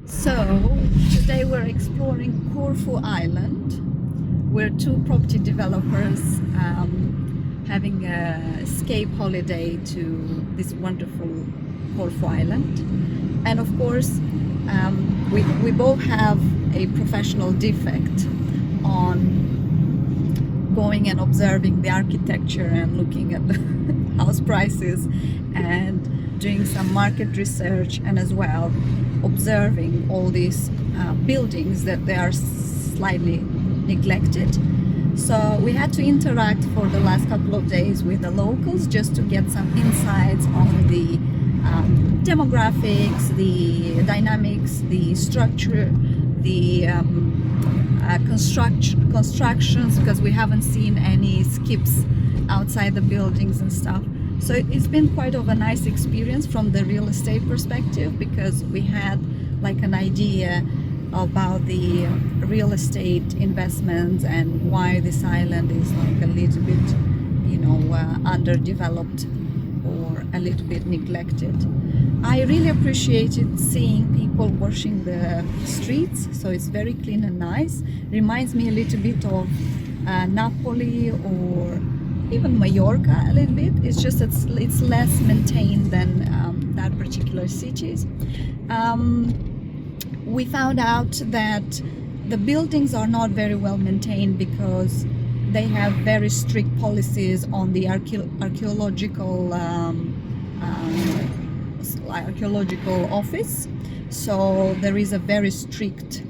So today we're exploring Corfu Island. We're two property developers having a escape holiday to this wonderful Corfu Island. And of course, we both have a professional defect on going and observing the architecture and looking at the house prices and doing some market research, and as well observing all these buildings that they are slightly neglected. So we had to interact for the last couple of days with the locals just to get some insights on the demographics, the dynamics, the structure, the constructions, because we haven't seen any skips outside the buildings and stuff. So it's been quite of a nice experience from the real estate perspective, because we had like an idea about the real estate investments and why this island is like a little bit, underdeveloped or a little bit neglected. I really appreciated seeing people washing the streets, so it's very clean and nice. Reminds me a little bit of Napoli or even Mallorca a little bit. It's just it's less maintained than that particular cities. We found out that the buildings are not very well maintained because they have very strict policies on the archaeological office. So there is a very strict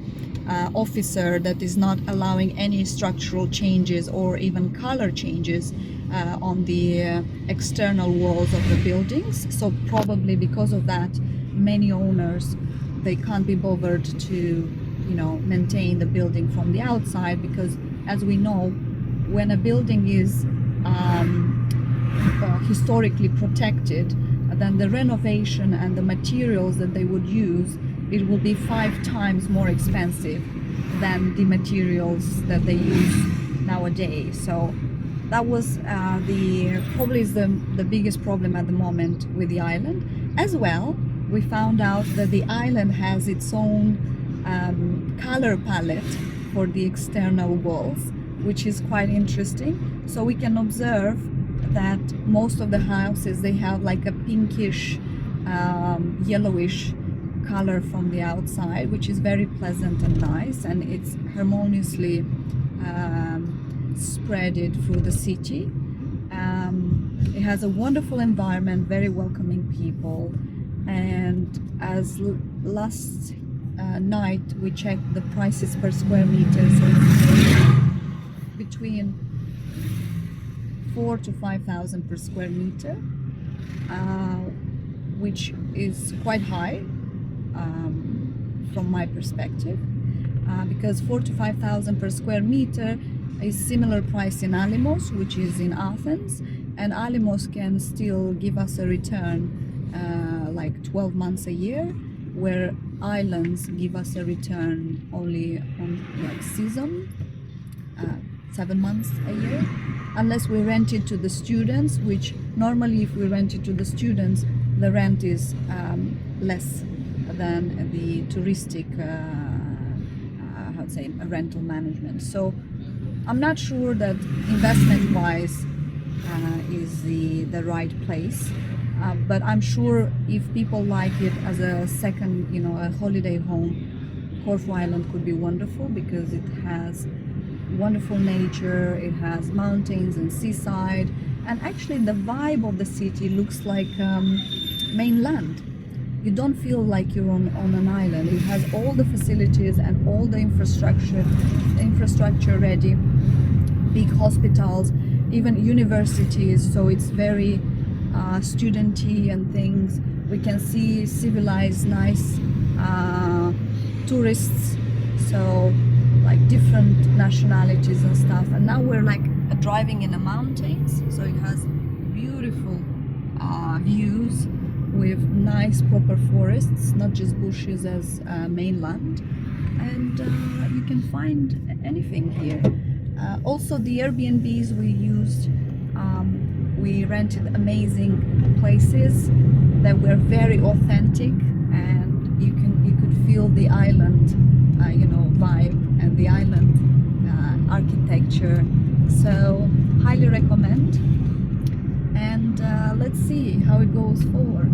officer that is not allowing any structural changes or even color changes on the external walls of the buildings. So probably because of that, many owners, they can't be bothered to maintain the building from the outside, because as we know, when a building is historically protected, then the renovation and the materials that they would use, it will be 5 times more expensive than the materials that they use nowadays. So that was probably is the biggest problem at the moment with the island. As well, we found out that the island has its own color palette for the external walls, which is quite interesting. So we can observe that most of the houses, they have like a pinkish, yellowish color from the outside, which is very pleasant and nice, and it's harmoniously spreaded through the city. It has a wonderful environment, very welcoming people, and as last night we checked the prices per square meter, so between 4,000 to 5,000 per square meter, which is quite high from my perspective, because 4,000 to 5,000 per square meter is similar price in Alimos, which is in Athens, and Alimos can still give us a return like 12 months a year, where islands give us a return only on like season, 7 months a year, unless we rent it to the students, which normally if we rent it to the students, the rent is less than the touristic rental management. So I'm not sure that investment wise is the right place, but I'm sure if people like it as a second, a holiday home, Corfu Island could be wonderful, because it has wonderful nature, it has mountains and seaside, and actually the vibe of the city looks like mainland. You don't feel like you're on an island. It has all the facilities and all the infrastructure ready, big hospitals, even universities, so it's very studenty and things. We can see civilized, nice tourists, so like different nationalities and stuff. And now we're like driving in the mountains, so it has beautiful views with nice proper forests, not just bushes as mainland, and you can find anything here. Also the Airbnbs we used, we rented amazing places that were very authentic, and you could feel the island, vibe and the island architecture. So highly recommend, and let's see how it goes forward.